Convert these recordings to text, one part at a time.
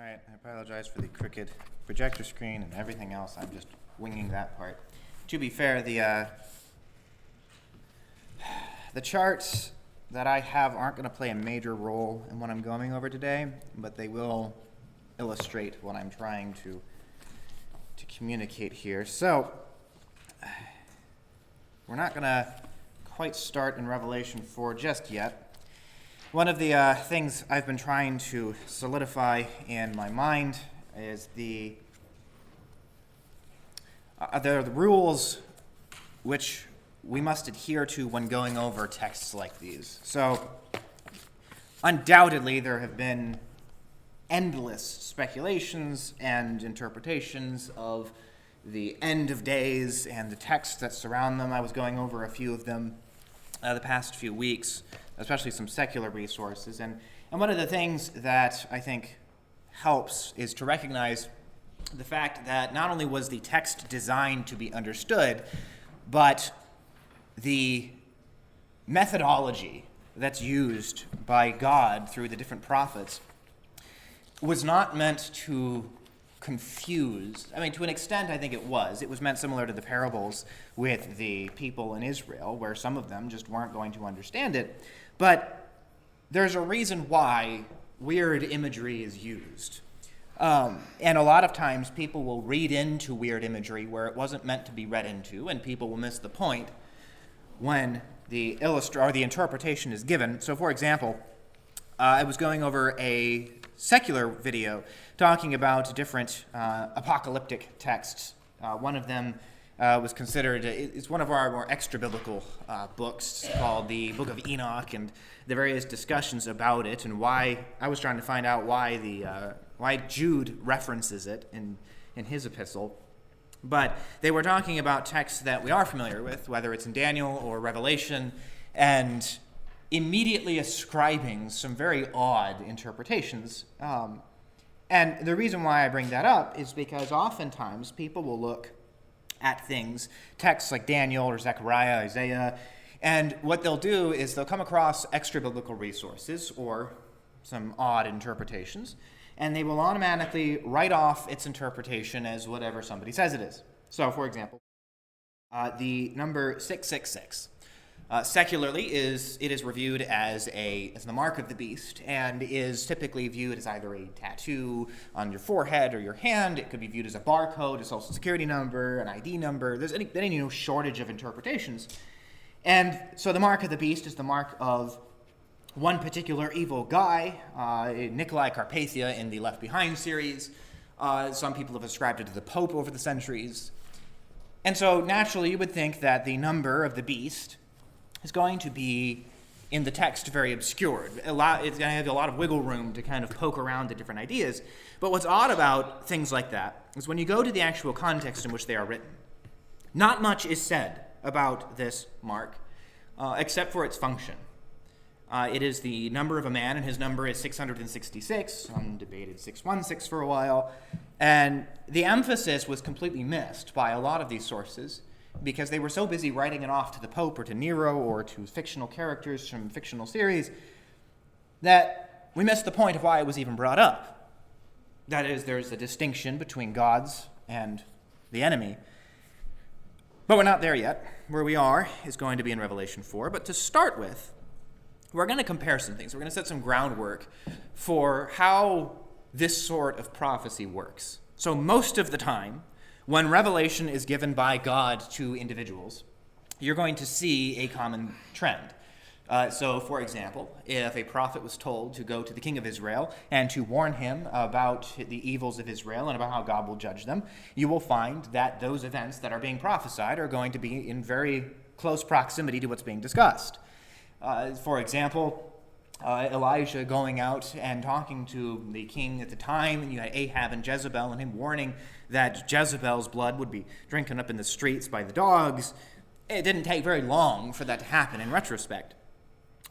Alright, I apologize for the crooked projector screen and everything else. I'm just winging that part. To be fair, the charts that I have aren't going to play a major role in what I'm going over today, but they will illustrate what I'm trying to communicate here. So, we're not going to quite start in Revelation 4 just yet. One of the things I've been trying to solidify in my mind is the rules which we must adhere to when going over texts like these. So, undoubtedly, there have been endless speculations and interpretations of the end of days and the texts that surround them. I was going over a few of them the past few weeks, especially some secular resources. And one of the things that I think helps is to recognize the fact that not only was the text designed to be understood, but the methodology that's used by God through the different prophets was not meant to confuse. I mean, to an extent, I think it was. It was meant similar to the parables with the people in Israel, where some of them just weren't going to understand it. But there's a reason why weird imagery is used. And a lot of times people will read into weird imagery where it wasn't meant to be read into, and people will miss the point when the interpretation is given. So, for example, I was going over a secular video talking about different apocalyptic texts. One of them was considered, it's one of our more extra-biblical books called the Book of Enoch, and the various discussions about it, and why I was trying to find out why Jude references it in his epistle. But they were talking about texts that we are familiar with, whether it's in Daniel or Revelation, and immediately ascribing some very odd interpretations. And the reason why I bring that up is because oftentimes people will look at things, texts like Daniel or Zechariah, Isaiah, and what they'll do is they'll come across extra-biblical resources or some odd interpretations, and they will automatically write off its interpretation as whatever somebody says it is. So, for example, the number 666. Secularly, it is reviewed as the mark of the beast, and is typically viewed as either a tattoo on your forehead or your hand. It could be viewed as a barcode, a social security number, an ID number. There's any shortage of interpretations. And so the mark of the beast is the mark of one particular evil guy, Nikolai Carpathia in the Left Behind series. Some people have ascribed it to the Pope over the centuries. And so naturally you would think that the number of the beast is going to be, in the text, very obscured. It's going to have a lot of wiggle room to kind of poke around at different ideas. But what's odd about things like that is when you go to the actual context in which they are written, not much is said about this mark, except for its function. It is the number of a man, and his number is 666. Some debated 616 for a while. And the emphasis was completely missed by a lot of these sources, because they were so busy writing it off to the Pope or to Nero or to fictional characters from fictional series that we missed the point of why it was even brought up. That is, there's a distinction between gods and the enemy. But we're not there yet. Where we are is going to be in Revelation 4. But to start with, we're going to compare some things. We're going to set some groundwork for how this sort of prophecy works. So most of the time, when revelation is given by God to individuals, you're going to see a common trend. So, for example, if a prophet was told to go to the king of Israel and to warn him about the evils of Israel and about how God will judge them, you will find that those events that are being prophesied are going to be in very close proximity to what's being discussed. For example, Elijah going out and talking to the king at the time, and you had Ahab and Jezebel, and him warning that Jezebel's blood would be drinking up in the streets by the dogs. It didn't take very long for that to happen in retrospect.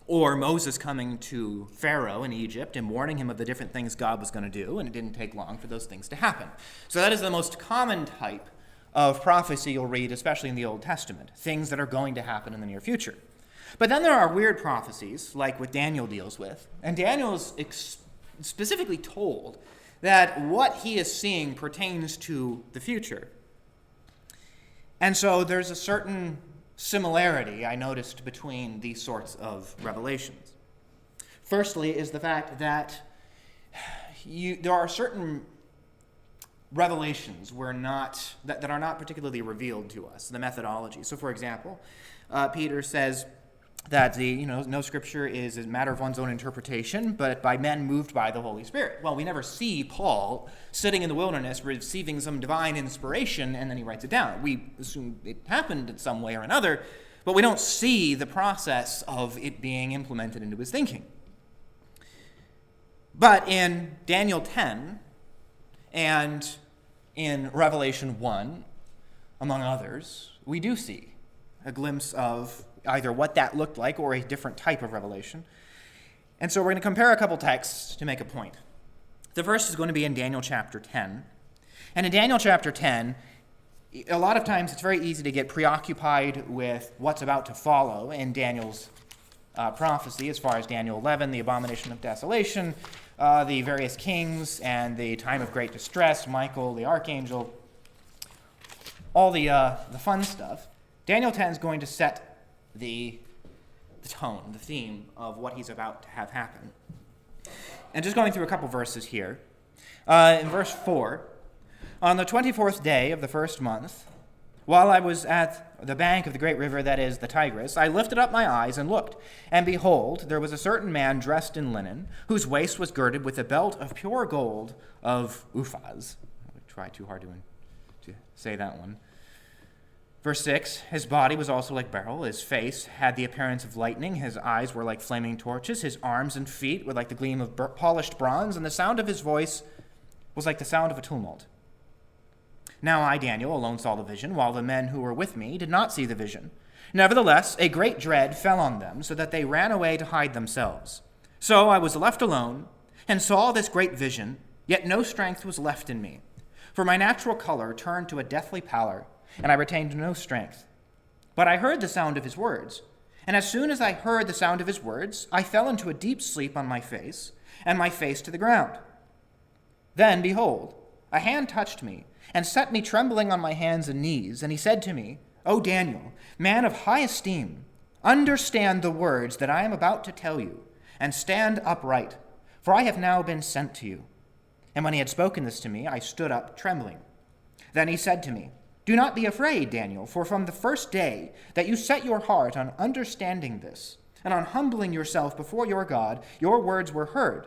Or Moses coming to Pharaoh in Egypt and warning him of the different things God was going to do, and it didn't take long for those things to happen. So that is the most common type of prophecy you'll read, especially in the Old Testament, things that are going to happen in the near future. But then there are weird prophecies, like what Daniel deals with. And Daniel is specifically told that what he is seeing pertains to the future. And so there's a certain similarity I noticed between these sorts of revelations. Firstly is the fact that there are certain revelations that are not particularly revealed to us, the methodology. So, for example, Peter says that no scripture is a matter of one's own interpretation, but by men moved by the Holy Spirit. Well, we never see Paul sitting in the wilderness receiving some divine inspiration and then he writes it down. We assume it happened in some way or another, but we don't see the process of it being implemented into his thinking. But in Daniel 10 and in Revelation 1, among others, we do see a glimpse of either what that looked like or a different type of revelation. And so we're going to compare a couple texts to make a point. The first is going to be in Daniel chapter 10. And in Daniel chapter 10, a lot of times it's very easy to get preoccupied with what's about to follow in Daniel's prophecy, as far as Daniel 11, the abomination of desolation, the various kings, and the time of great distress, Michael, the archangel, all the fun stuff. Daniel 10 is going to set the tone, the theme of what he's about to have happen. And just going through a couple verses here. In verse 4, on the 24th day of the first month, while I was at the bank of the great river that is the Tigris, I lifted up my eyes and looked, and behold, there was a certain man dressed in linen, whose waist was girded with a belt of pure gold of Uphaz. I try too hard to say that one. Verse 6, his body was also like beryl, his face had the appearance of lightning, his eyes were like flaming torches, his arms and feet were like the gleam of polished bronze, and the sound of his voice was like the sound of a tumult. Now I, Daniel, alone saw the vision, while the men who were with me did not see the vision. Nevertheless, a great dread fell on them, so that they ran away to hide themselves. So I was left alone, and saw this great vision, yet no strength was left in me. For my natural color turned to a deathly pallor, and I retained no strength. But I heard the sound of his words, and as soon as I heard the sound of his words, I fell into a deep sleep on my face, and my face to the ground. Then, behold, a hand touched me, and set me trembling on my hands and knees, and he said to me, O Daniel, man of high esteem, understand the words that I am about to tell you, and stand upright, for I have now been sent to you. And when he had spoken this to me, I stood up trembling. Then he said to me, Do not be afraid, Daniel, for from the first day that you set your heart on understanding this, and on humbling yourself before your God, your words were heard,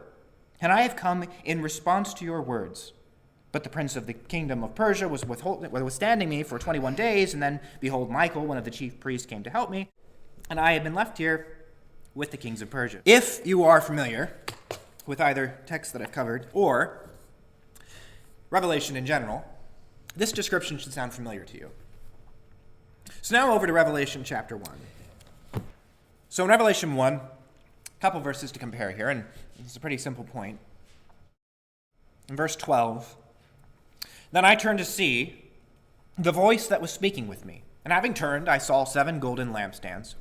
and I have come in response to your words. But the prince of the kingdom of Persia was withstanding me for 21 days, and then, behold, Michael, one of the chief priests, came to help me, and I have been left here with the kings of Persia. If you are familiar with either text that I've covered or Revelation in general, this description should sound familiar to you. So now over to Revelation chapter 1. So in Revelation 1, a couple verses to compare here, and it's a pretty simple point. In verse 12, Then I turned to see the voice that was speaking with me. And having turned, I saw 7 golden lampstands.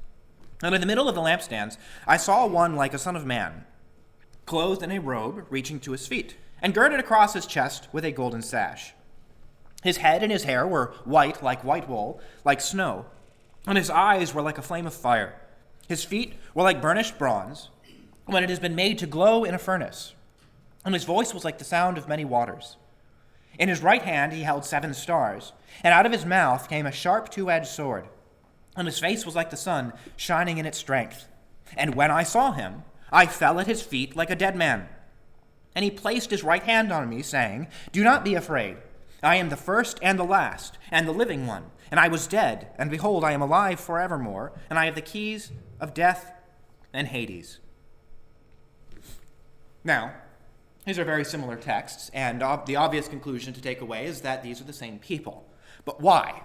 And in the middle of the lampstands, I saw one like a son of man, clothed in a robe reaching to his feet, and girded across his chest with a golden sash. His head and his hair were white like white wool, like snow, and his eyes were like a flame of fire. His feet were like burnished bronze, when it has been made to glow in a furnace. And his voice was like the sound of many waters. In his right hand he held 7 stars, and out of his mouth came a sharp 2-edged sword. And his face was like the sun, shining in its strength. And when I saw him, I fell at his feet like a dead man. And he placed his right hand on me, saying, Do not be afraid. I am the first and the last, and the living one. And I was dead, and behold, I am alive forevermore, and I have the keys of death and Hades. Now, these are very similar texts, and the obvious conclusion to take away is that these are the same people. But why?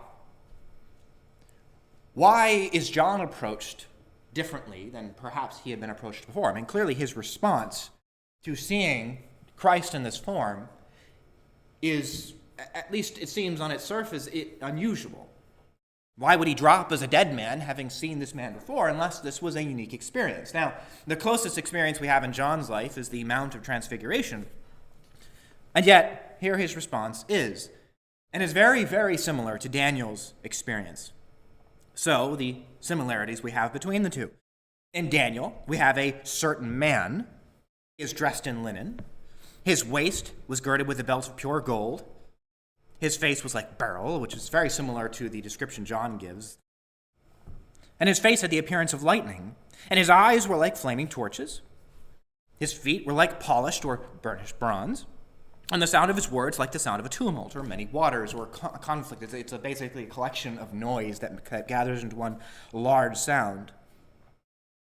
Why is John approached differently than perhaps he had been approached before? I mean, clearly his response to seeing Christ in this form is, at least it seems on its surface, unusual. Why would he drop as a dead man, having seen this man before, unless this was a unique experience? Now, the closest experience we have in John's life is the Mount of Transfiguration. And yet, here his response is, and is very, very similar to Daniel's experience. So, the similarities we have between the two. In Daniel, we have a certain man. He is dressed in linen. His waist was girded with a belt of pure gold. His face was like beryl, which is very similar to the description John gives. And his face had the appearance of lightning, and his eyes were like flaming torches. His feet were like polished or burnished bronze, and the sound of his words like the sound of a tumult, or many waters, or a conflict. It's basically a collection of noise that gathers into one large sound.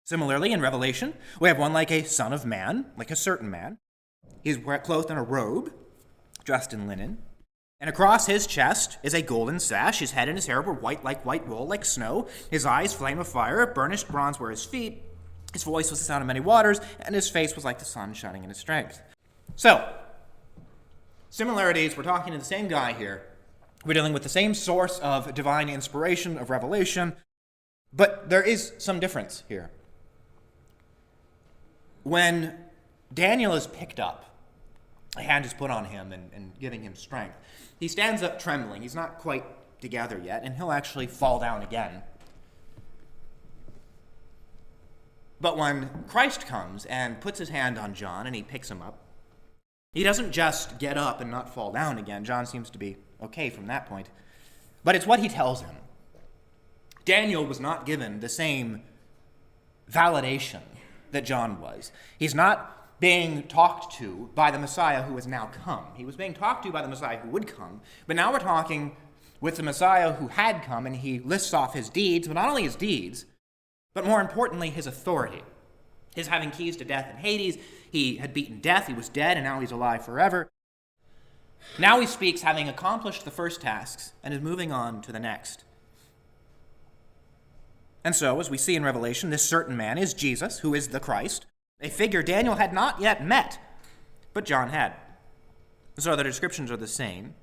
Similarly, in Revelation, we have one like a son of man, like a certain man. He is clothed in a robe, dressed in linen, and across his chest is a golden sash. His head and his hair were white like white wool, like snow. His eyes flame of fire, burnished bronze were his feet. His voice was the sound of many waters, and his face was like the sun shining in his strength. So, similarities, we're talking to the same guy here. We're dealing with the same source of divine inspiration, of revelation, but there is some difference here. When Daniel is picked up, a hand is put on him and giving him strength. He stands up trembling. He's not quite together yet, and he'll actually fall down again. But when Christ comes and puts his hand on John and he picks him up, he doesn't just get up and not fall down again. John seems to be okay from that point. But it's what he tells him. Daniel was not given the same validation that John was. He's not being talked to by the Messiah who has now come. He was being talked to by the Messiah who would come, but now we're talking with the Messiah who had come, and he lists off his deeds, but not only his deeds, but more importantly, his authority. His having keys to death and Hades. He had beaten death, he was dead, and now he's alive forever. Now he speaks having accomplished the first tasks and is moving on to the next. And so, as we see in Revelation, this certain man is Jesus, who is the Christ, a figure Daniel had not yet met, but John had. So the descriptions are the same,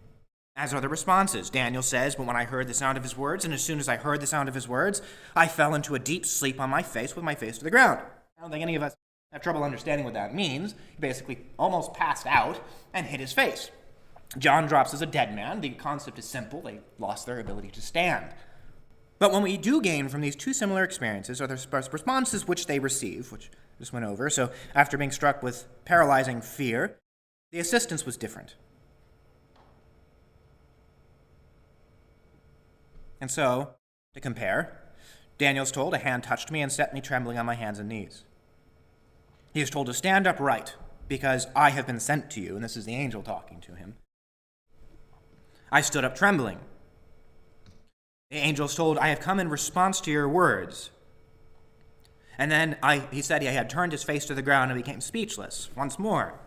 as are the responses. Daniel says, "But when I heard the sound of his words, and as soon as I heard the sound of his words, I fell into a deep sleep on my face with my face to the ground." I don't think any of us have trouble understanding what that means. He basically almost passed out and hit his face. John drops as a dead man. The concept is simple. They lost their ability to stand. But when we do gain from these two similar experiences are the responses which they receive, which I just went over. So after being struck with paralyzing fear, the assistance was different. And so, to compare, Daniel's told, "A hand touched me and set me trembling on my hands and knees." He is told to stand upright because I have been sent to you, and this is the angel talking to him. I stood up trembling. The angel is told, "I have come in response to your words." And then he said he had turned his face to the ground and became speechless once more.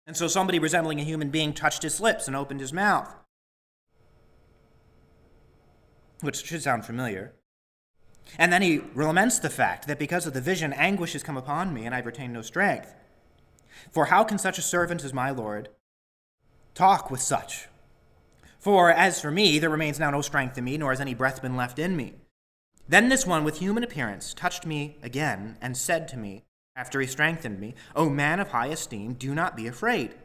And so somebody resembling a human being touched his lips and opened his mouth, which should sound familiar. And then he laments the fact that because of the vision, anguish has come upon me, and I've retained no strength. For how can such a servant as my Lord talk with such? For as for me, there remains now no strength in me, nor has any breath been left in me. Then this one with human appearance touched me again and said to me, after he strengthened me, "O man of high esteem, do not be afraid.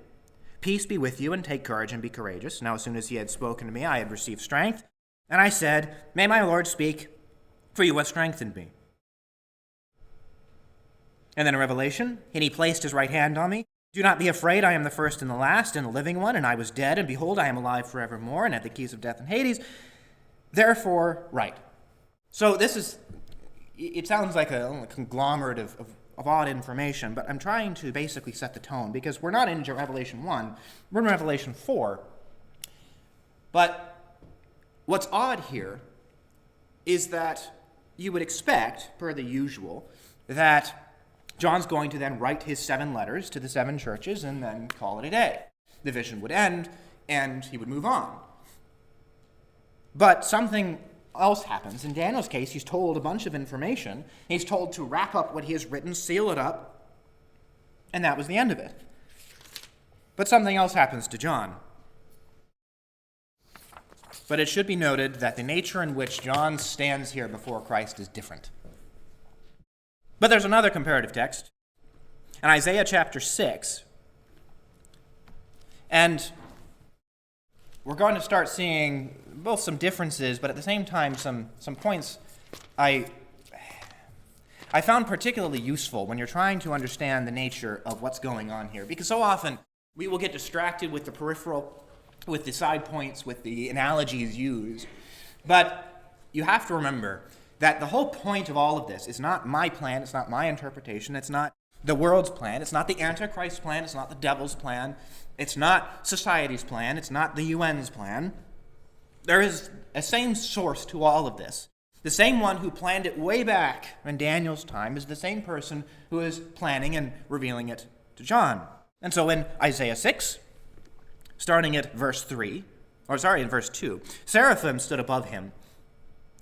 Peace be with you, and take courage and be courageous." Now as soon as he had spoken to me, I had received strength. And I said, "May my Lord speak, for you have strengthened me." And then in Revelation, and he placed his right hand on me. "Do not be afraid, I am the first and the last, and the living one, and I was dead, and behold, I am alive forevermore, and had the keys of death and Hades. Therefore, write." So it sounds like a conglomerate of odd information, but I'm trying to basically set the tone, because we're not in Revelation 1, we're in Revelation 4. But what's odd here is that you would expect, per the usual, that John's going to then write his 7 letters to the 7 churches and then call it a day. The vision would end, and he would move on. But something else happens. In Daniel's case, he's told a bunch of information. He's told to wrap up what he has written, seal it up, and that was the end of it. But something else happens to John. But it should be noted that the nature in which John stands here before Christ is different. But there's another comparative text in Isaiah chapter 6. And we're going to start seeing both some differences, but at the same time some points I found particularly useful when you're trying to understand the nature of what's going on here. Because so often we will get distracted with the peripheral, with the side points, with the analogies used. But you have to remember that the whole point of all of this is not my plan, it's not my interpretation, it's not the world's plan, it's not the Antichrist's plan, it's not the devil's plan, it's not society's plan, it's not the UN's plan. There is a same source to all of this. The same one who planned it way back in Daniel's time is the same person who is planning and revealing it to John. And so in Isaiah 6, starting at verse 2, seraphim stood above him,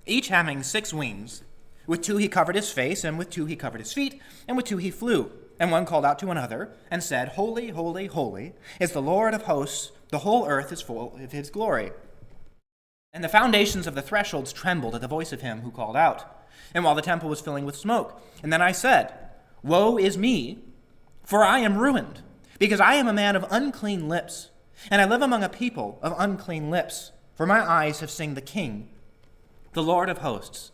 each having 6 wings. With 2 he covered his face, and with 2 he covered his feet, and with 2 he flew. And one called out to another, and said, Holy, holy, holy is the Lord of hosts, the whole earth is full of his glory. And the foundations of the thresholds trembled at the voice of him who called out, and while the temple was filling with smoke. And then I said, Woe is me, for I am ruined, because I am a man of unclean lips, and I live among a people of unclean lips, for my eyes have seen the King, the Lord of hosts.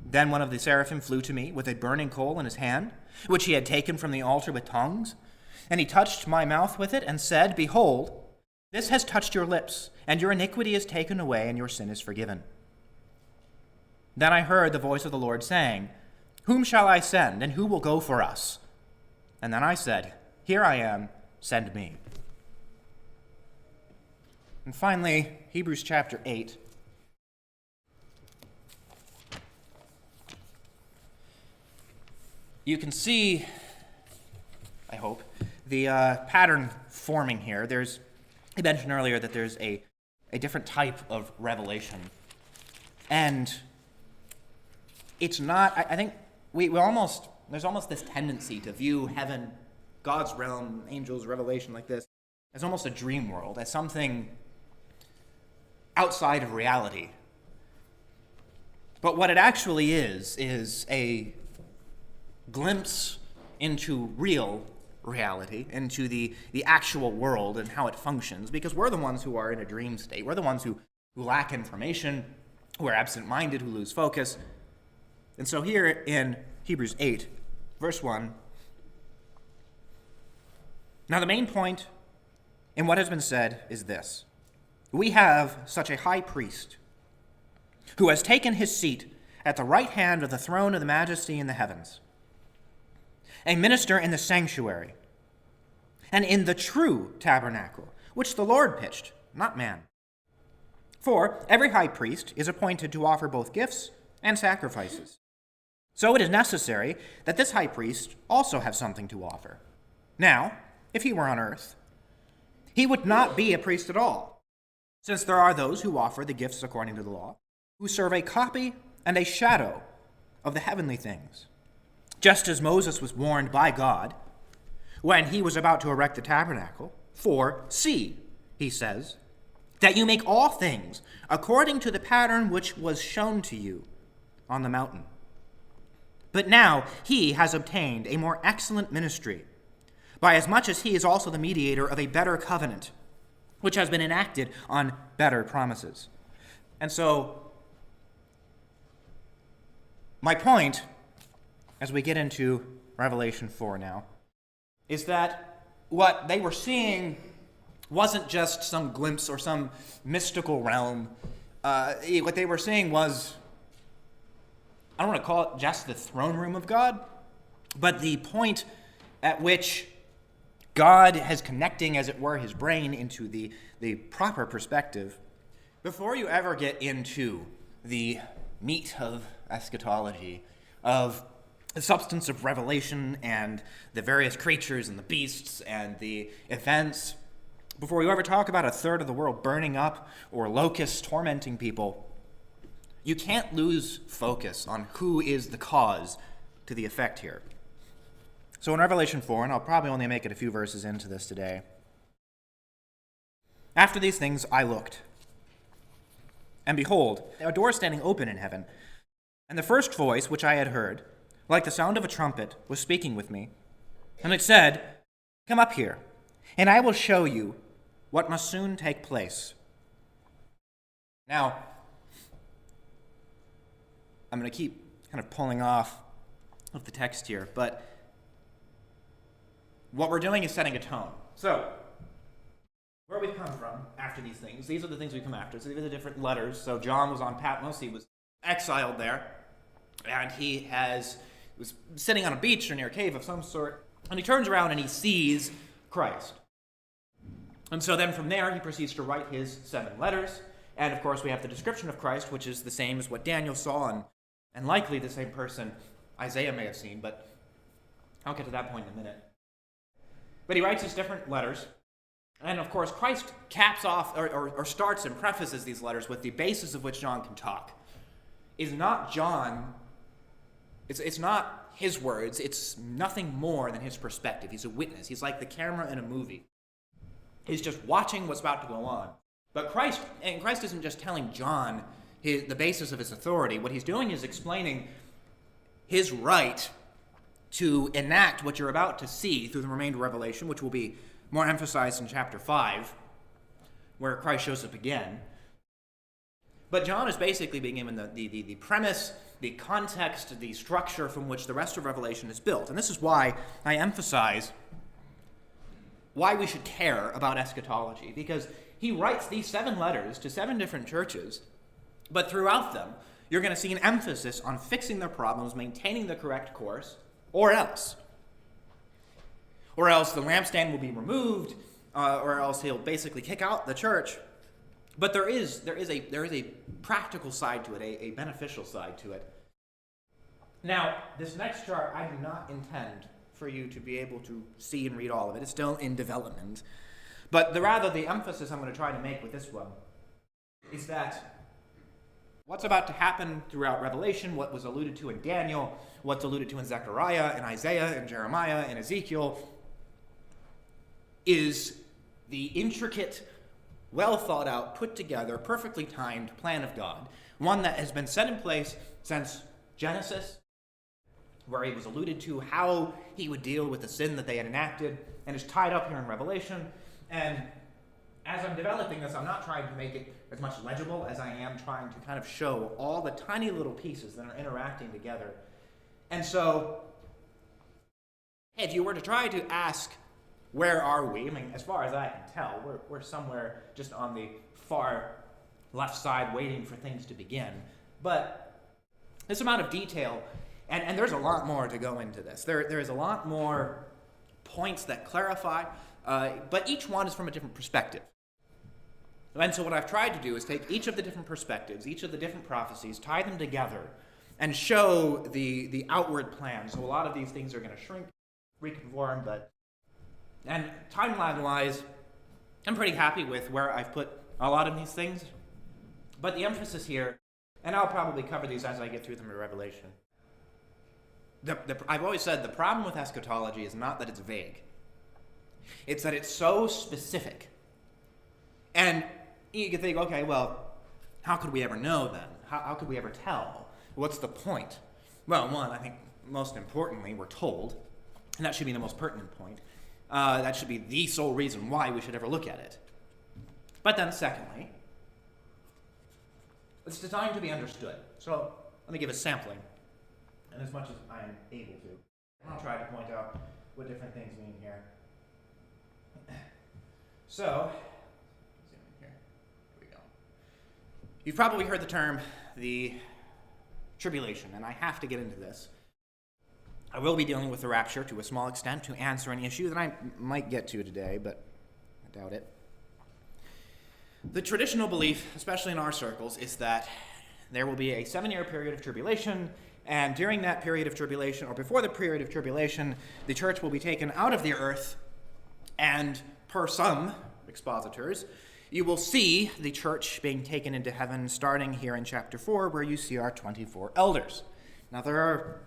Then one of the seraphim flew to me with a burning coal in his hand, which he had taken from the altar with tongs, and he touched my mouth with it and said, Behold, this has touched your lips, and your iniquity is taken away, and your sin is forgiven. Then I heard the voice of the Lord saying, Whom shall I send, and who will go for us? And then I said, Here I am, send me. And finally, Hebrews chapter 8. You can see, I hope, the pattern forming here. I mentioned earlier that there's a different type of revelation. And it's not, I think there's almost this tendency to view heaven, God's realm, angels, revelation like this, as almost a dream world, as something outside of reality. But what it actually is a glimpse into real reality, into the actual world and how it functions, because we're the ones who are in a dream state. We're the ones who lack information, who are absent-minded, who lose focus. And so here in Hebrews 8, verse 1, now the main point in what has been said is this. We have such a high priest who has taken his seat at the right hand of the throne of the majesty in the heavens, a minister in the sanctuary, and in the true tabernacle, which the Lord pitched, not man. For every high priest is appointed to offer both gifts and sacrifices. So it is necessary that this high priest also have something to offer. Now, if he were on earth, he would not be a priest at all, since there are those who offer the gifts according to the law, who serve a copy and a shadow of the heavenly things. Just as Moses was warned by God when he was about to erect the tabernacle, For see, he says, that you make all things according to the pattern which was shown to you on the mountain. But now he has obtained a more excellent ministry, by as much as he is also the mediator of a better covenant, which has been enacted on better promises. And so, my point, as we get into Revelation 4 now, is that what they were seeing wasn't just some glimpse or some mystical realm. What they were seeing was, I don't want to call it just the throne room of God, but the point at which God is connecting, as it were, his brain into the proper perspective. Before you ever get into the meat of eschatology, of the substance of revelation and the various creatures and the beasts and the events, before you ever talk about a third of the world burning up or locusts tormenting people, you can't lose focus on who is the cause to the effect here. So in Revelation 4, and I'll probably only make it a few verses into this today, after these things I looked, and behold, a door standing open in heaven, and the first voice which I had heard, like the sound of a trumpet, was speaking with me. And it said, Come up here, and I will show you what must soon take place. Now, I'm going to keep kind of pulling off of the text here, but what we're doing is setting a tone. So, where we've come from after these things, these are the things we come after. So these are the different letters. So John was on Patmos, he was exiled there, and he was sitting on a beach or near a cave of some sort, and he turns around and he sees Christ. And so then from there, he proceeds to write his 7 letters. And of course, we have the description of Christ, which is the same as what Daniel saw, and likely the same person Isaiah may have seen, but I'll get to that point in a minute. But he writes his different letters. And of course, Christ caps off or starts and prefaces these letters with the basis of which John can talk. It's not John, it's not his words, it's nothing more than his perspective. He's a witness. He's like the camera in a movie. He's just watching what's about to go on. But Christ isn't just telling John the basis of his authority. What he's doing is explaining his right to enact what you're about to see through the remainder of Revelation, which will be more emphasized in chapter 5, where Christ shows up again. But John is basically being given the premise, the context, the structure from which the rest of Revelation is built. And this is why I emphasize why we should care about eschatology, because he writes these 7 letters to 7 different churches, but throughout them, you're going to see an emphasis on fixing their problems, maintaining the correct course, or else the lampstand will be removed, or else he'll basically kick out the church. But there is a practical side to it, a beneficial side to it. Now, this next chart, I do not intend for you to be able to see and read all of it. It's still in development. But the emphasis I'm going to try to make with this one is that what's about to happen throughout Revelation, what was alluded to in Daniel, what's alluded to in Zechariah and Isaiah and Jeremiah and Ezekiel, is the intricate, well thought out, put together, perfectly timed plan of God. One that has been set in place since Genesis, where it was alluded to how he would deal with the sin that they had enacted, and is tied up here in Revelation. And as I'm developing this, I'm not trying to make it as much legible as I am trying to kind of show all the tiny little pieces that are interacting together. And so, if you were to try to ask, where are we? I mean, as far as I can tell, we're somewhere just on the far left side waiting for things to begin. But this amount of detail, and there's a lot more to go into this. There is a lot more points that clarify, but each one is from a different perspective. And so what I've tried to do is take each of the different perspectives, each of the different prophecies, tie them together, and show the outward plan. So a lot of these things are going to shrink, reconform, and timeline-wise, I'm pretty happy with where I've put a lot of these things. But the emphasis here, and I'll probably cover these as I get through them in Revelation. I've always said the problem with eschatology is not that it's vague. It's that it's so specific. And you can think, okay, well, how could we ever know then? How could we ever tell? What's the point? Well, one, I think most importantly, we're told, and that should be the most pertinent point, that should be the sole reason why we should ever look at it. But then secondly, it's designed to be understood. So let me give a sampling, and as much as I am able to. And I'll try to point out what different things mean here. So, here we go. You've probably heard the term, the tribulation, and I have to get into this. I will be dealing with the rapture to a small extent to answer any issue that I might get to today, but I doubt it. The traditional belief, especially in our circles, is that there will be a 7-year period of tribulation, and during that period of tribulation, or before the period of tribulation, the church will be taken out of the earth, and per some expositors, you will see the church being taken into heaven starting here in chapter 4, where you see our 24 elders. Now, there are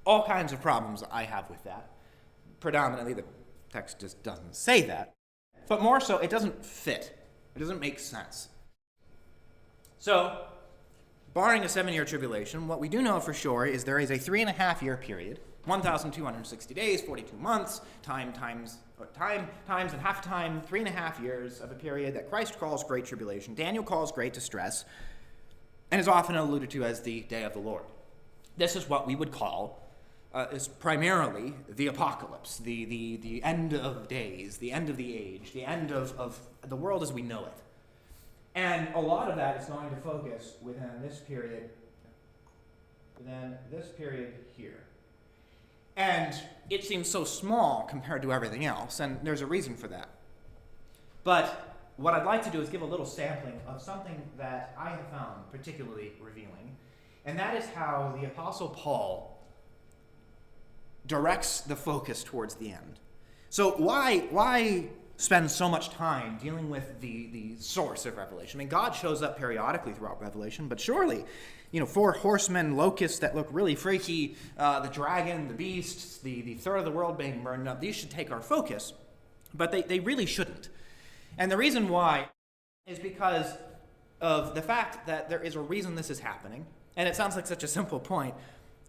all kinds of problems I have with that. Predominantly, the text just doesn't say that. But more so, it doesn't fit. It doesn't make sense. So, barring a 7-year tribulation, what we do know for sure is there is a 3.5-year period, 1,260 days, 42 months, time times times and half time, 3.5 years of a period that Christ calls great tribulation, Daniel calls great distress, and is often alluded to as the day of the Lord. This is what we would call is primarily the apocalypse, the end of days, the end of the age, the end of the world as we know it. And a lot of that is going to focus within this period here. And it seems so small compared to everything else, and there's a reason for that. But what I'd like to do is give a little sampling of something that I have found particularly revealing, and that is how the Apostle Paul directs the focus towards the end. So why spend so much time dealing with the source of Revelation? I mean, God shows up periodically throughout Revelation, but surely, 4 horsemen, locusts that look really freaky, the dragon, the beasts, the third of the world being burned up, these should take our focus, but they really shouldn't. And the reason why is because of the fact that there is a reason this is happening, and it sounds like such a simple point,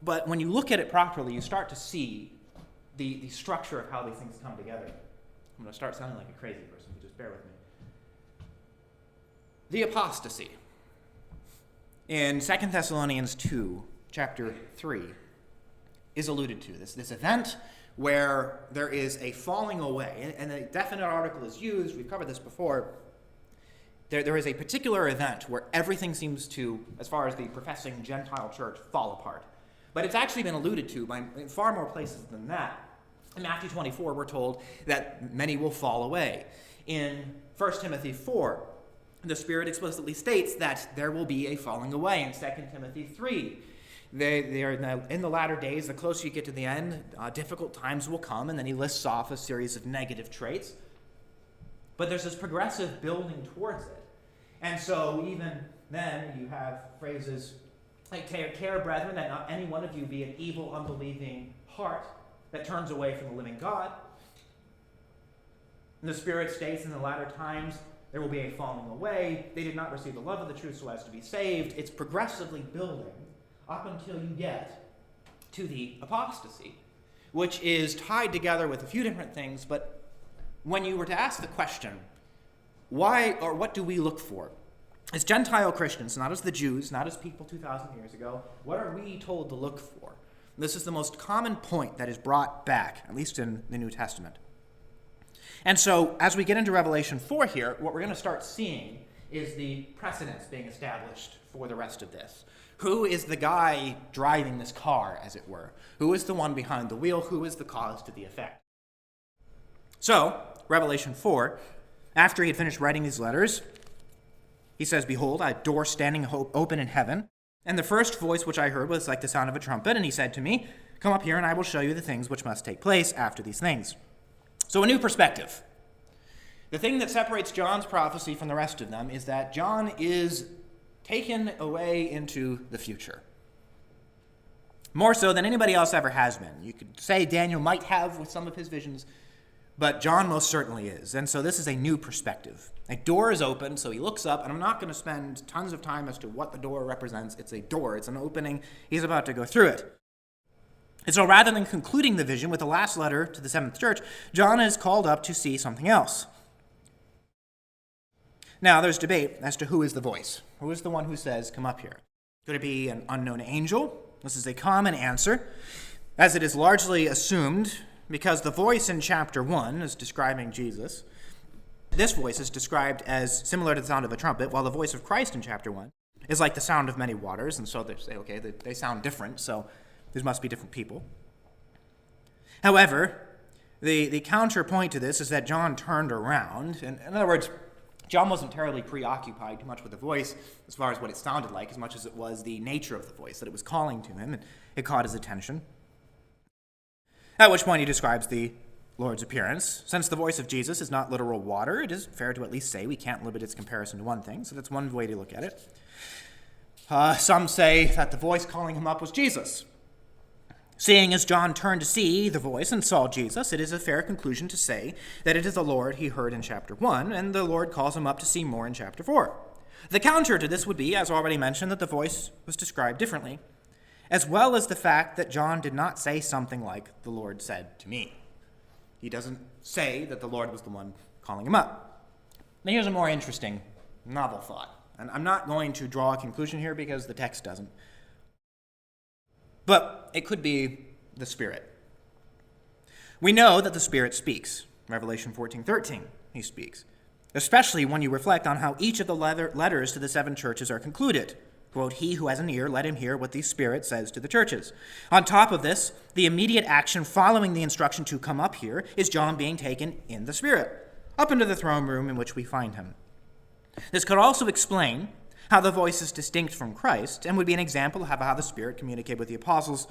but when you look at it properly, you start to see the structure of how these things come together. I'm going to start sounding like a crazy person, so just bear with me. The apostasy. In 2 Thessalonians 2, chapter 3, is alluded to. This event where there is a falling away, and a definite article is used. We've covered this before. There is a particular event where everything seems to, as far as the professing Gentile church, fall apart. But it's actually been alluded to in far more places than that. In Matthew 24, we're told that many will fall away. In 1 Timothy 4, the Spirit explicitly states that there will be a falling away. In 2 Timothy 3, they are in the latter days, the closer you get to the end, difficult times will come, and then he lists off a series of negative traits. But there's this progressive building towards it. And so even then, you have phrases like, care, brethren, that not any one of you be an evil, unbelieving heart that turns away from the living God. And the Spirit states in the latter times, there will be a falling away. They did not receive the love of the truth so as to be saved. It's progressively building up until you get to the apostasy, which is tied together with a few different things. But when you were to ask the question, why or what do we look for? As Gentile Christians, not as the Jews, not as people 2,000 years ago, what are we told to look for? This is the most common point that is brought back, at least in the New Testament. And so, as we get into Revelation 4 here, what we're going to start seeing is the precedence being established for the rest of this. Who is the guy driving this car, as it were? Who is the one behind the wheel? Who is the cause to the effect? So, Revelation 4, after he had finished writing these letters, he says, "Behold, a door standing open in heaven. And the first voice which I heard was like the sound of a trumpet, and he said to me, Come up here, and I will show you the things which must take place after these things." So a new perspective. The thing that separates John's prophecy from the rest of them is that John is taken away into the future. More so than anybody else ever has been. You could say Daniel might have with some of his visions, but John most certainly is. And so this is a new perspective. A door is open, so he looks up, and I'm not going to spend tons of time as to what the door represents. It's a door. It's an opening. He's about to go through it. And so rather than concluding the vision with the last letter to the seventh church, John is called up to see something else. Now, there's debate as to who is the voice. Who is the one who says, "Come up here"? Could it be an unknown angel? This is a common answer, as it is largely assumed because the voice in chapter 1 is describing Jesus. This voice is described as similar to the sound of a trumpet, while the voice of Christ in chapter 1 is like the sound of many waters, and so they say, okay, they sound different, so there must be different people. However, the counterpoint to this is that John turned around, and in other words, John wasn't terribly preoccupied too much with the voice as far as what it sounded like, as much as it was the nature of the voice, that it was calling to him, and it caught his attention. At which point he describes the Lord's appearance. Since the voice of Jesus is not literal water, it is fair to at least say we can't limit its comparison to one thing, so that's one way to look at it. Some say that the voice calling him up was Jesus. Seeing as John turned to see the voice and saw Jesus, it is a fair conclusion to say that it is the Lord he heard in chapter 1, and the Lord calls him up to see more in chapter 4. The counter to this would be, as already mentioned, that the voice was described differently, as well as the fact that John did not say something like, "The Lord said to me." He doesn't say that the Lord was the one calling him up. Now here's a more interesting, novel thought. And I'm not going to draw a conclusion here because the text doesn't. But it could be the Spirit. We know that the Spirit speaks. Revelation 14:13, he speaks. Especially when you reflect on how each of the letters to the 7 churches are concluded. Quote, "He who has an ear, let him hear what the Spirit says to the churches." On top of this, the immediate action following the instruction to come up here is John being taken in the Spirit, up into the throne room in which we find him. This could also explain how the voice is distinct from Christ and would be an example of how the Spirit communicated with the apostles,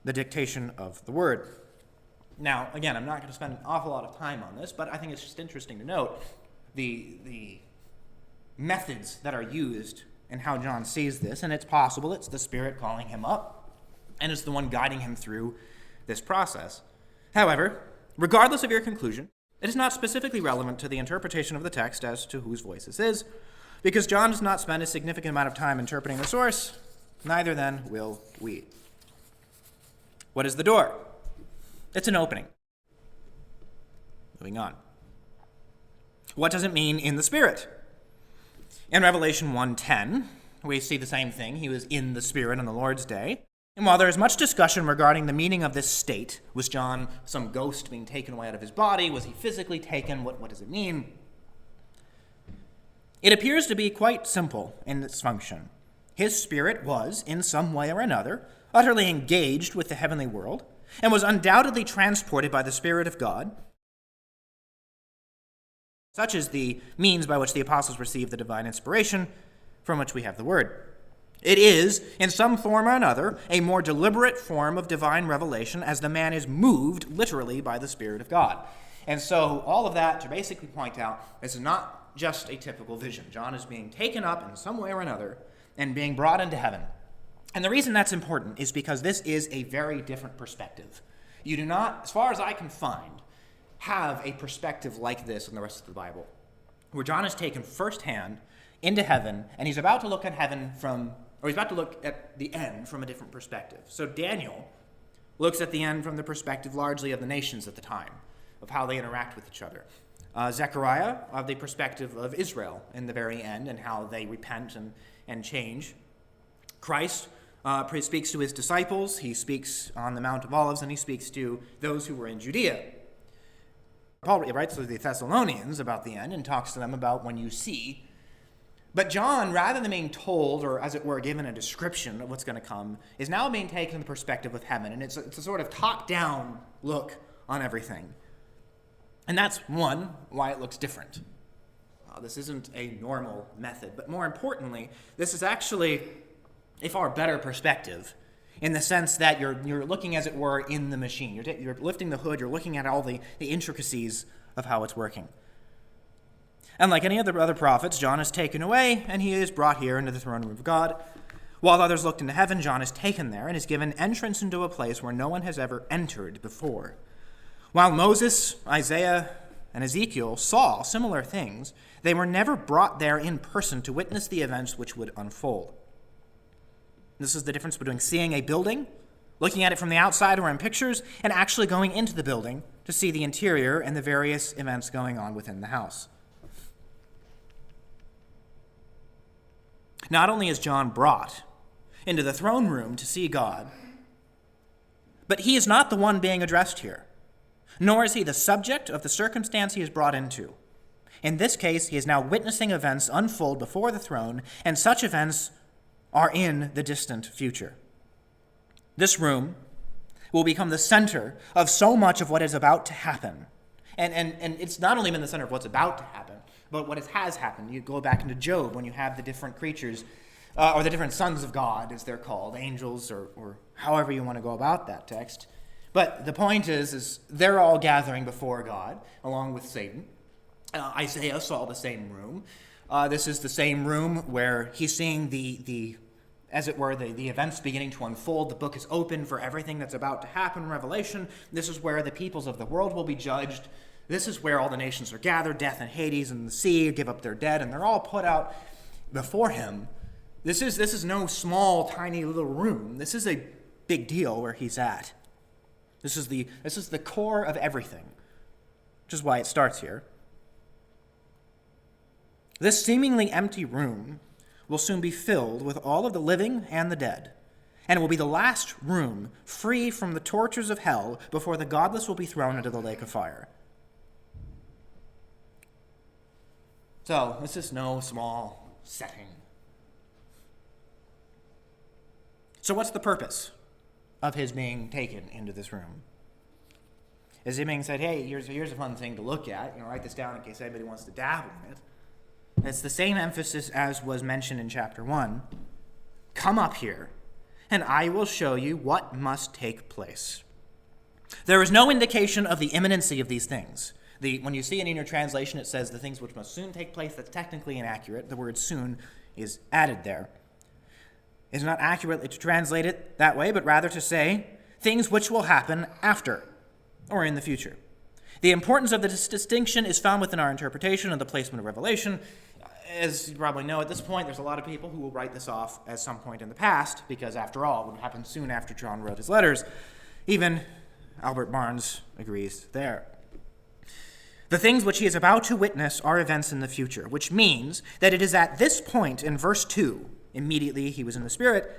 the dictation of the word. Now, again, I'm not going to spend an awful lot of time on this, but I think it's just interesting to note the methods that are used and how John sees this, and it's possible it's the Spirit calling him up, and it's the one guiding him through this process. However, regardless of your conclusion, it is not specifically relevant to the interpretation of the text as to whose voice this is, because John does not spend a significant amount of time interpreting the source, neither then will we. What is the door? It's an opening. Moving on. What does it mean in the Spirit? In Revelation 1:10, we see the same thing. He was in the Spirit on the Lord's day. And while there is much discussion regarding the meaning of this state, was John some ghost being taken away out of his body? Was he physically taken? What does it mean? It appears to be quite simple in its function. His spirit was, in some way or another, utterly engaged with the heavenly world, and was undoubtedly transported by the Spirit of God. Such is the means by which the apostles received the divine inspiration from which we have the word. It is, in some form or another, a more deliberate form of divine revelation as the man is moved literally by the Spirit of God. And so all of that to basically point out this is not just a typical vision. John is being taken up in some way or another and being brought into heaven. And the reason that's important is because this is a very different perspective. You do not, as far as I can find, have a perspective like this in the rest of the Bible, where John is taken firsthand into heaven, and he's about to look at heaven he's about to look at the end from a different perspective. So Daniel looks at the end from the perspective largely of the nations at the time, of how they interact with each other. Zechariah, of the perspective of Israel in the very end, and how they repent and change. Christ speaks to his disciples, he speaks on the Mount of Olives, and he speaks to those who were in Judea. Paul writes to the Thessalonians about the end and talks to them about when you see. But John, rather than being told, or as it were, given a description of what's going to come, is now being taken in the perspective of heaven. And it's a sort of top-down look on everything. And that's, one, why it looks different. This isn't a normal method. But more importantly, this is actually a far better perspective in the sense that you're looking, as it were, in the machine. You're lifting the hood. You're looking at all the intricacies of how it's working. Unlike any other prophets, John is taken away, and he is brought here into the throne room of God. While others looked into heaven, John is taken there and is given entrance into a place where no one has ever entered before. While Moses, Isaiah, and Ezekiel saw similar things, they were never brought there in person to witness the events which would unfold. This is the difference between seeing a building, looking at it from the outside or in pictures, and actually going into the building to see the interior and the various events going on within the house. Not only is John brought into the throne room to see God, but he is not the one being addressed here, nor is he the subject of the circumstance he is brought into. In this case, he is now witnessing events unfold before the throne, and such events are in the distant future. This room will become the center of so much of what is about to happen. And it's not only been the center of what's about to happen, but what has happened. You go back into Job when you have the different creatures, or the different sons of God, as they're called, angels, or however you want to go about that text. But the point is they're all gathering before God, along with Satan. Isaiah saw the same room. This is the same room where he's seeing the as it were, the events beginning to unfold. The book is open for everything that's about to happen in Revelation. This is where the peoples of the world will be judged. This is where all the nations are gathered. Death and Hades and the sea give up their dead, and they're all put out before him. This is no small, tiny little room. This is a big deal where he's at. This is the core of everything, which is why it starts here. This seemingly empty room will soon be filled with all of the living and the dead, and it will be the last room free from the tortures of hell before the godless will be thrown into the lake of fire. So, this is no small setting. So what's the purpose of his being taken into this room? Is he being said, hey, here's a fun thing to look at, write this down in case anybody wants to dabble in it. It's the same emphasis as was mentioned in chapter 1. Come up here, and I will show you what must take place. There is no indication of the imminency of these things. When you see it in your translation, it says the things which must soon take place. That's technically inaccurate. The word soon is added there. It's not accurately to translate it that way, but rather to say things which will happen after or in the future. The importance of this distinction is found within our interpretation of the placement of Revelation. As you probably know, at this point, there's a lot of people who will write this off as some point in the past, because after all, it would happen soon after John wrote his letters. Even Albert Barnes agrees there. The things which he is about to witness are events in the future, which means that it is at this point in verse 2, immediately he was in the Spirit,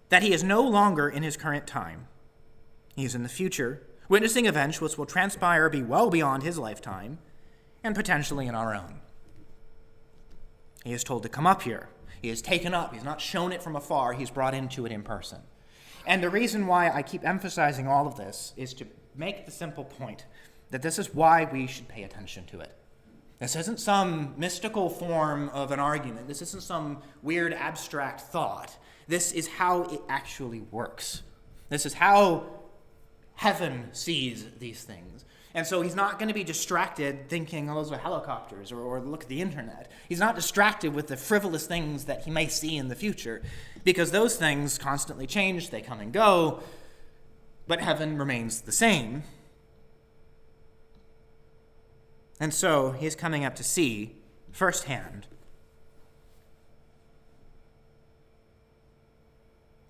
that he is no longer in his current time. He is in the future, witnessing events which will transpire be well beyond his lifetime, and potentially in our own. He is told to come up here. He is taken up. He's not shown it from afar. He's brought into it in person. And the reason why I keep emphasizing all of this is to make the simple point that this is why we should pay attention to it. This isn't some mystical form of an argument. This isn't some weird abstract thought. This is how it actually works. This is how heaven sees these things. And so he's not going to be distracted thinking, oh, those are helicopters, or look at the internet. He's not distracted with the frivolous things that he may see in the future, because those things constantly change, they come and go, but heaven remains the same. And so he's coming up to see firsthand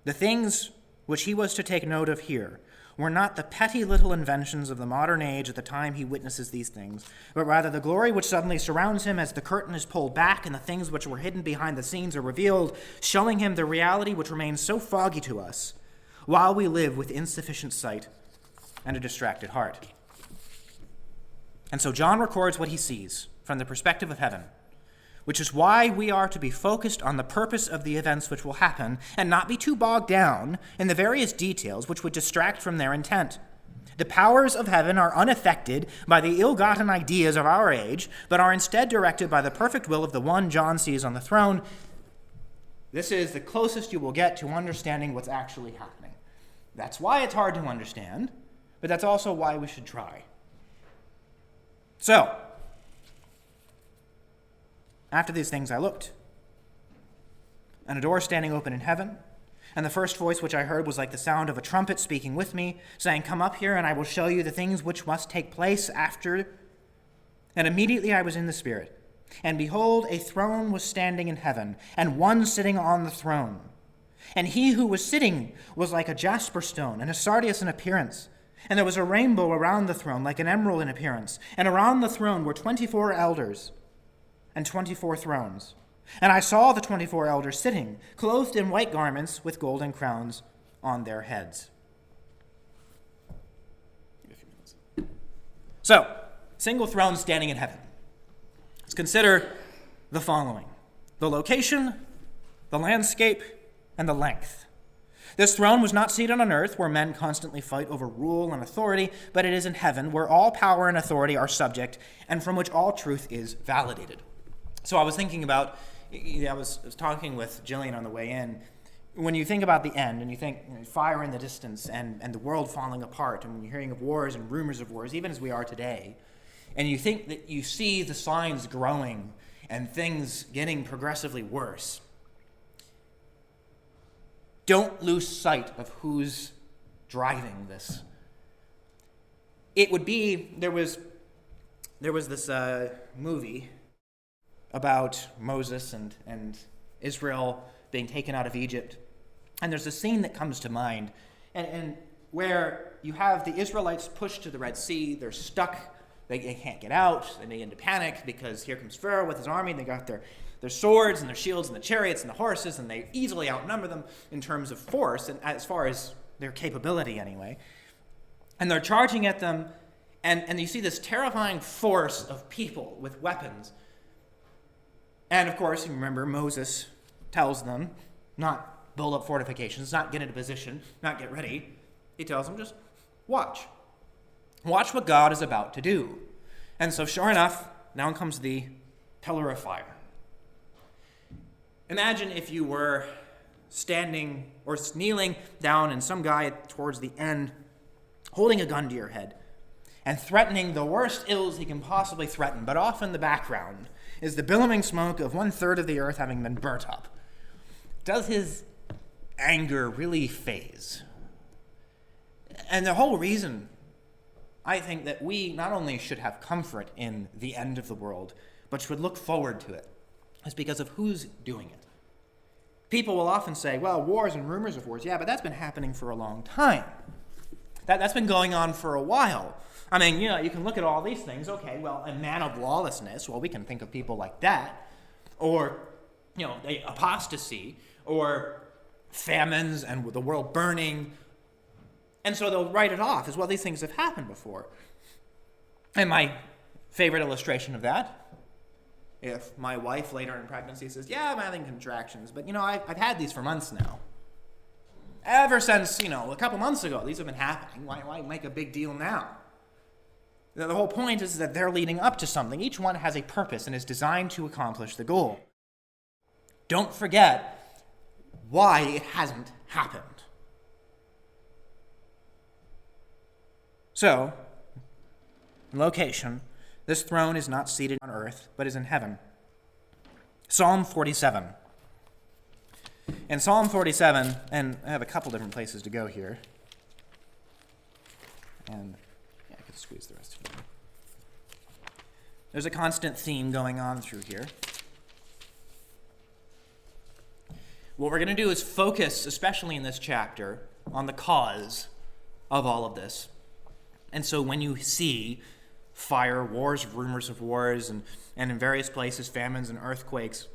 the things which he was to take note of here were not the petty little inventions of the modern age at the time he witnesses these things, but rather the glory which suddenly surrounds him as the curtain is pulled back and the things which were hidden behind the scenes are revealed, showing him the reality which remains so foggy to us while we live with insufficient sight and a distracted heart. And so John records what he sees from the perspective of heaven, which is why we are to be focused on the purpose of the events which will happen and not be too bogged down in the various details which would distract from their intent. The powers of heaven are unaffected by the ill-gotten ideas of our age, but are instead directed by the perfect will of the one John sees on the throne. This is the closest you will get to understanding what's actually happening. That's why it's hard to understand, but that's also why we should try. So, after these things I looked, and a door standing open in heaven, and the first voice which I heard was like the sound of a trumpet speaking with me, saying, "Come up here, and I will show you the things which must take place after." And immediately I was in the Spirit, and behold, a throne was standing in heaven, and one sitting on the throne. And he who was sitting was like a jasper stone, and a sardius in appearance. And there was a rainbow around the throne, like an emerald in appearance. And around the throne were 24 elders, and 24 thrones. And I saw the 24 elders sitting, clothed in white garments with golden crowns on their heads. So, single throne standing in heaven. Let's consider the following: the location, the landscape, and the length. This throne was not seated on earth, where men constantly fight over rule and authority, but it is in heaven, where all power and authority are subject, and from which all truth is validated. So I was thinking about, I was talking with Jillian on the way in. When you think about the end, and you think fire in the distance, and the world falling apart, and when you're hearing of wars and rumors of wars, even as we are today, and you think that you see the signs growing and things getting progressively worse, don't lose sight of who's driving this. It would be, there was this movie about Moses and Israel being taken out of Egypt. And there's a scene that comes to mind, and where you have the Israelites pushed to the Red Sea. They're stuck. They can't get out. They begin to panic because here comes Pharaoh with his army. They got their swords and their shields and the chariots and the horses, and they easily outnumber them in terms of force, and as far as their capability anyway. And they're charging at them, and you see this terrifying force of people with weapons. And of course, you remember Moses tells them not build up fortifications, not get into position, not get ready. He tells them just watch. Watch what God is about to do. And so sure enough, now comes the pillar of fire. Imagine if you were standing or kneeling down and some guy towards the end holding a gun to your head and threatening the worst ills he can possibly threaten, but off in the background is the billowing smoke of 1/3 of the earth having been burnt up. Does his anger really phase? And the whole reason I think that we not only should have comfort in the end of the world, but should look forward to it, is because of who's doing it. People will often say, well, wars and rumors of wars, yeah, but that's been happening for a long time. That's been going on for a while. I mean, you can look at all these things. Okay, well, a man of lawlessness, well, we can think of people like that. Or, apostasy, or famines and the world burning. And so they'll write it off as, well, these things have happened before. And my favorite illustration of that, if my wife later in pregnancy says, yeah, I'm having contractions, but, I've had these for months now. Ever since, a couple months ago, these have been happening. Why make a big deal now? The whole point is that they're leading up to something. Each one has a purpose and is designed to accomplish the goal. Don't forget why it hasn't happened. So, in location, this throne is not seated on earth, but is in heaven. Psalm 47. In Psalm 47, and I have a couple different places to go here. And I could squeeze the rest of it. There's a constant theme going on through here. What we're going to do is focus, especially in this chapter, on the cause of all of this. And so when you see fire, wars, rumors of wars, and in various places, famines and earthquakes,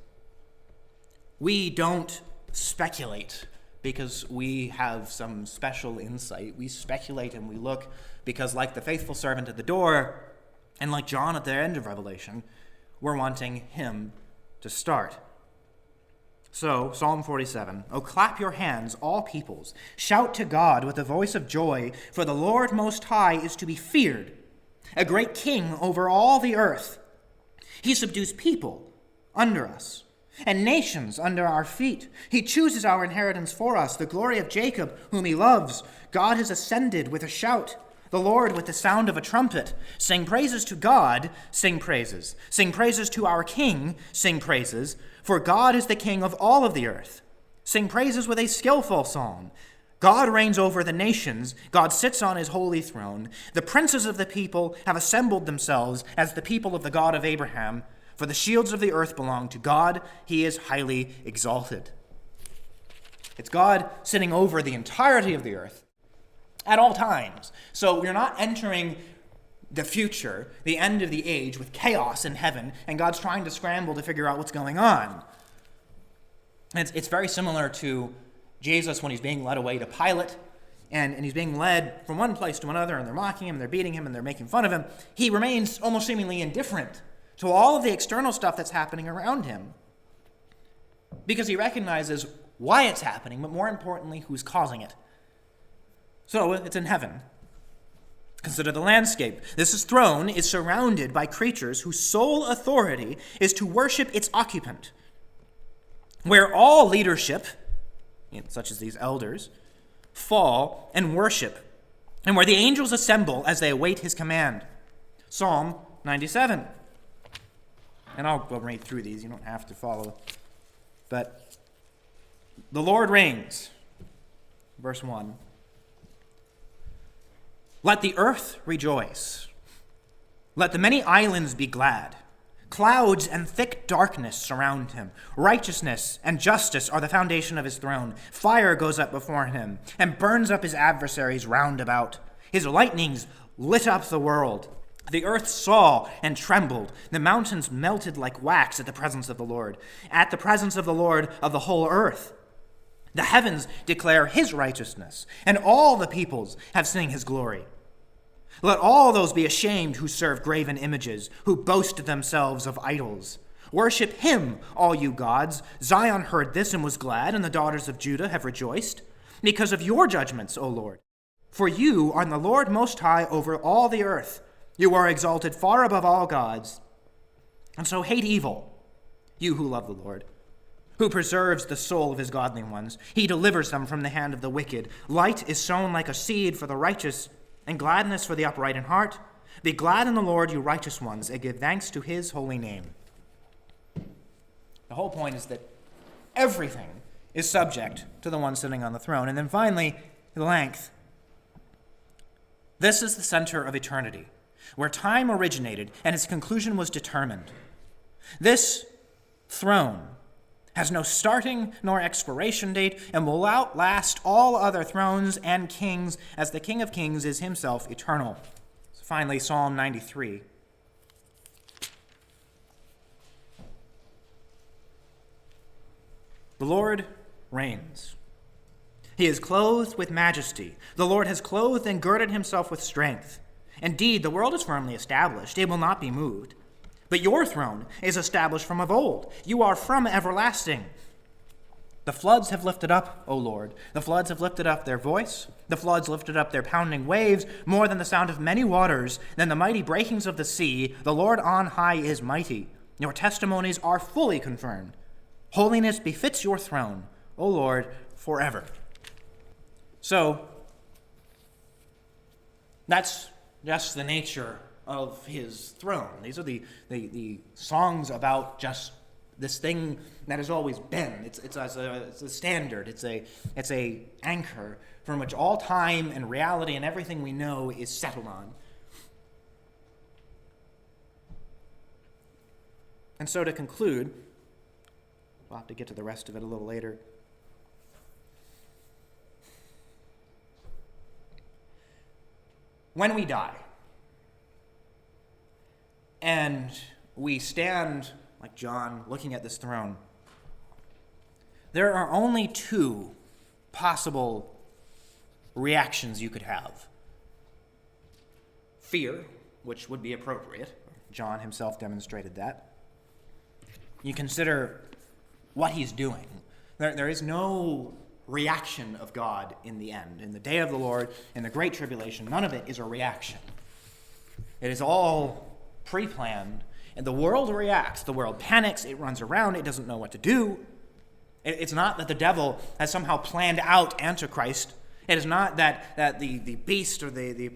we don't speculate because we have some special insight. We speculate and we look because, like the faithful servant at the door, and like John at the end of Revelation, we're wanting him to start. So, Psalm 47, "O clap your hands, all peoples. Shout to God with the voice of joy, for the Lord Most High is to be feared, a great king over all the earth. He subdues people under us, and nations under our feet. He chooses our inheritance for us, the glory of Jacob, whom he loves. God has ascended with a shout, the Lord with the sound of a trumpet. Sing praises to God, sing praises. Sing praises to our King, sing praises. For God is the King of all of the earth. Sing praises with a skillful song. God reigns over the nations. God sits on his holy throne. The princes of the people have assembled themselves as the people of the God of Abraham. For the shields of the earth belong to God. He is highly exalted." It's God sitting over the entirety of the earth at all times. So we're not entering the future, the end of the age, with chaos in heaven, and God's trying to scramble to figure out what's going on. It's very similar to Jesus when he's being led away to Pilate, and he's being led from one place to another, and they're mocking him, they're beating him, and they're making fun of him. He remains almost seemingly indifferent to all of the external stuff that's happening around him, because he recognizes why it's happening, but more importantly, who's causing it. So it's in heaven. Consider the landscape. This throne is surrounded by creatures whose sole authority is to worship its occupant. Where all leadership, such as these elders, fall and worship, and where the angels assemble as they await his command. Psalm 97. And I'll go right through these. You don't have to follow. But the Lord reigns. Verse 1. "Let the earth rejoice. Let the many islands be glad. Clouds and thick darkness surround him. Righteousness and justice are the foundation of his throne. Fire goes up before him and burns up his adversaries round about. His lightnings lit up the world. The earth saw and trembled. The mountains melted like wax at the presence of the Lord of the whole earth. The heavens declare his righteousness, and all the peoples have seen his glory. Let all those be ashamed who serve graven images, who boast themselves of idols. Worship him, all you gods. Zion heard this and was glad, and the daughters of Judah have rejoiced, because of your judgments, O Lord. For you are the Lord Most High over all the earth. You are exalted far above all gods. And so hate evil, you who love the Lord, who preserves the soul of his godly ones. He delivers them from the hand of the wicked. Light is sown like a seed for the righteous, and gladness for the upright in heart. Be glad in the Lord, you righteous ones, and give thanks to his holy name. The whole point is that everything is subject to the one sitting on the throne. And then finally, the length. This is the center of eternity, where time originated and its conclusion was determined. This throne has no starting nor expiration date and will outlast all other thrones and kings, as the King of Kings is himself eternal. So finally, Psalm 93. The Lord reigns. He is clothed with majesty. The Lord has clothed and girded himself with strength. Indeed, the world is firmly established. It will not be moved. But your throne is established from of old. You are from everlasting. The floods have lifted up, O Lord. The floods have lifted up their voice. The floods lifted up their pounding waves, more than the sound of many waters, than the mighty breakings of the sea. The Lord on high is mighty. Your testimonies are fully confirmed. Holiness befits your throne, O Lord, forever. So, that's just the nature of his throne. These are the songs about just this thing that has always been. It's a standard. It's a anchor from which all time and reality and everything we know is settled on. And so to conclude, we'll have to get to the rest of it a little later. When we die, and we stand, like John, looking at this throne, there are only two possible reactions you could have. Fear, which would be appropriate. John himself demonstrated that. You consider what he's doing. There is no reaction of God in the end. In the day of the Lord, in the great tribulation, none of it is a reaction. It is all pre-planned, and the world reacts. The world panics. It runs around. It doesn't know what to do. It's not that the devil has somehow planned out Antichrist. It is not that the beast or the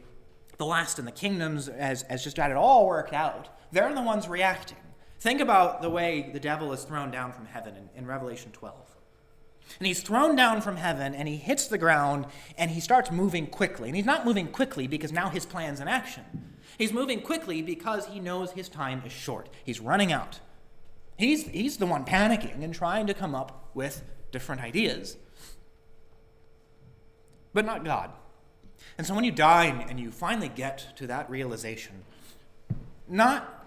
last in the kingdoms has just got it all worked out. They're the ones reacting. Think about the way the devil is thrown down from heaven in Revelation 12. And he's thrown down from heaven, and he hits the ground, and he starts moving quickly. And he's not moving quickly because now his plan's in action. He's moving quickly because he knows his time is short. He's running out. He's the one panicking and trying to come up with different ideas. But not God. And so when you die and you finally get to that realization, not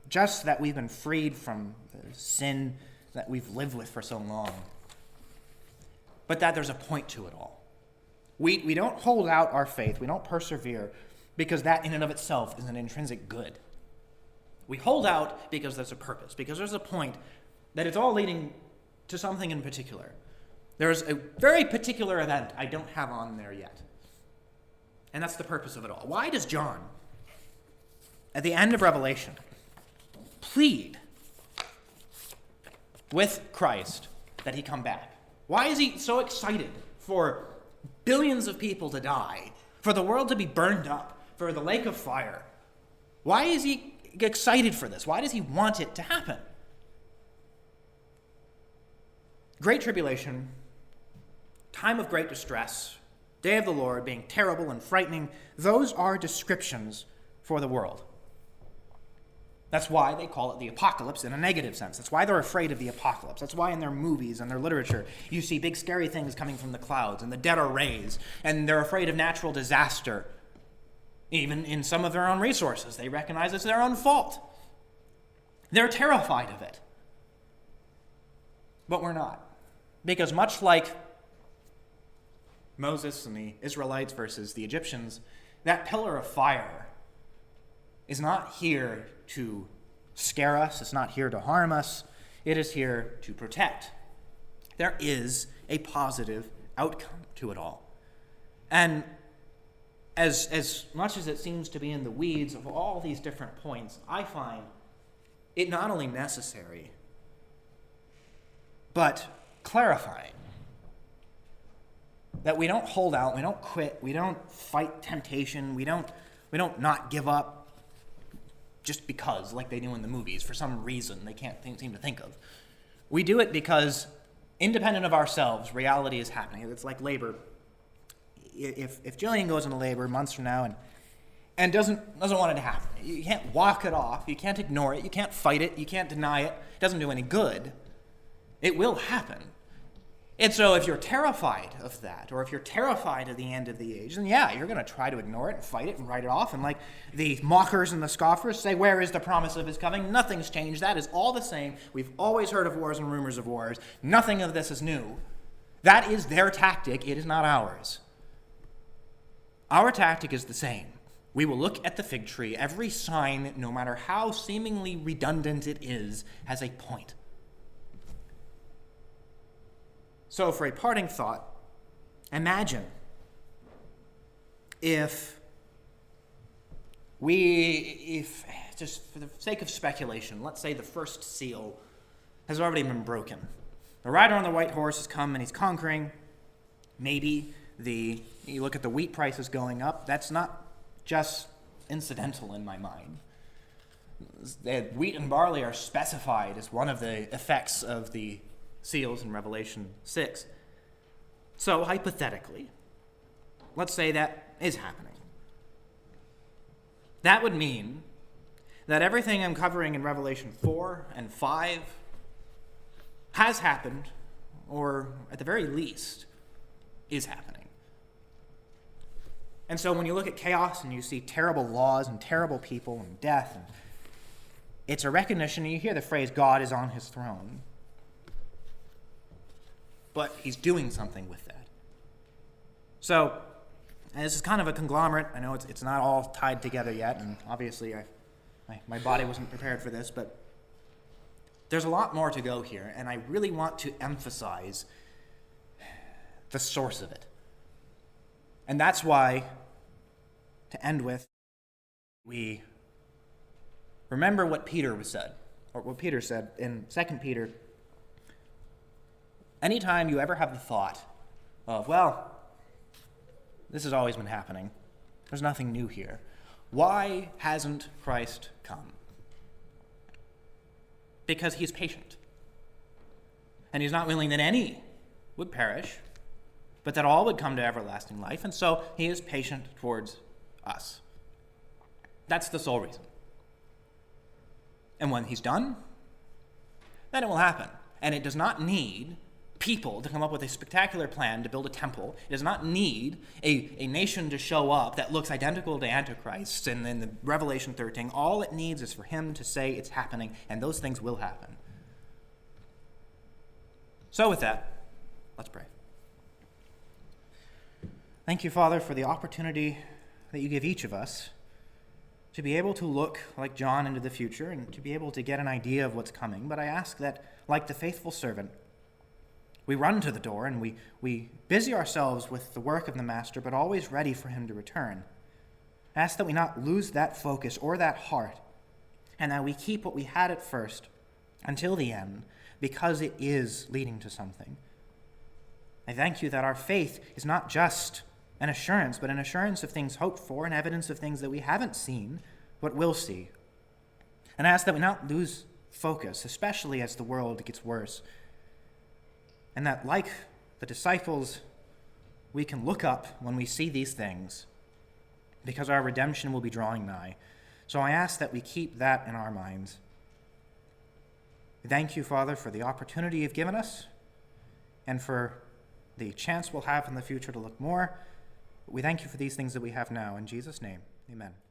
just that we've been freed from the sin that we've lived with for so long, but that there's a point to it all. We don't hold out our faith. We don't persevere because that in and of itself is an intrinsic good. We hold out because there's a purpose, because there's a point that it's all leading to something in particular. There's a very particular event I don't have on there yet. And that's the purpose of it all. Why does John, at the end of Revelation, plead with Christ that he come back? Why is he so excited for billions of people to die, for the world to be burned up, for the lake of fire? Why is he excited for this? Why does he want it to happen? Great tribulation, time of great distress, day of the Lord being terrible and frightening, those are descriptions for the world. That's why they call it the apocalypse in a negative sense. That's why they're afraid of the apocalypse. That's why in their movies and their literature, you see big scary things coming from the clouds, and the dead are raised, and they're afraid of natural disaster. Even in some of their own resources, they recognize it's their own fault. They're terrified of it. But we're not. Because much like Moses and the Israelites versus the Egyptians, that pillar of fire is not here to scare us. It's not here to harm us. It is here to protect. There is a positive outcome to it all. And as much as it seems to be in the weeds of all these different points, I find it not only necessary, but clarifying. That we don't hold out, we don't quit, we don't fight temptation, we don't not give up just because, like they do in the movies, for some reason they can't seem to think of. We do it because, independent of ourselves, reality is happening. It's like labor. If Jillian goes into labor months from now and doesn't want it to happen, you can't walk it off, you can't ignore it, you can't fight it, you can't deny it, it doesn't do any good. It will happen. And so if you're terrified of that, or if you're terrified of the end of the age, then yeah, you're going to try to ignore it and fight it and write it off. And like the mockers and the scoffers say, where is the promise of his coming? Nothing's changed. That is all the same. We've always heard of wars and rumors of wars. Nothing of this is new. That is their tactic. It is not ours. Our tactic is the same. We will look at the fig tree. Every sign, no matter how seemingly redundant it is, has a point. So for a parting thought, imagine if just for the sake of speculation, let's say the first seal has already been broken. The rider on the white horse has come and he's conquering. Maybe you look at the wheat prices going up. That's not just incidental in my mind. Wheat and barley are specified as one of the effects of the seals in Revelation 6. So hypothetically, let's say that is happening. That would mean that everything I'm covering in Revelation 4 and 5 has happened, or at the very least, is happening. And so when you look at chaos and you see terrible laws and terrible people and death, it's a recognition, and you hear the phrase, God is on his throne. But he's doing something with that. So, and this is kind of a conglomerate. I know it's not all tied together yet, and obviously my body wasn't prepared for this, but there's a lot more to go here, and I really want to emphasize the source of it. And that's why, to end with, we remember what Peter said in 2 Peter. Anytime you ever have the thought of, well, this has always been happening, there's nothing new here, why hasn't Christ come? Because he's patient. And he's not willing that any would perish, but that all would come to everlasting life, and so he is patient towards us. That's the sole reason. And when he's done, then it will happen. And it does not need people to come up with a spectacular plan to build a temple. It does not need a nation to show up that looks identical to Antichrist and in the Revelation 13. All it needs is for him to say it's happening, and those things will happen. So with that, let's pray. Thank you, Father, for the opportunity that you give each of us to be able to look like John into the future and to be able to get an idea of what's coming. But I ask that, like the faithful servant, we run to the door and we busy ourselves with the work of the Master, but always ready for him to return. I ask that we not lose that focus or that heart, and that we keep what we had at first until the end, because it is leading to something. I thank you that our faith is not just an assurance, but an assurance of things hoped for and evidence of things that we haven't seen, but will see. And I ask that we not lose focus, especially as the world gets worse. And that, like the disciples, we can look up when we see these things, because our redemption will be drawing nigh. So I ask that we keep that in our minds. Thank you, Father, for the opportunity you've given us, and for the chance we'll have in the future to look more. We thank you for these things that we have now. In Jesus' name, Amen.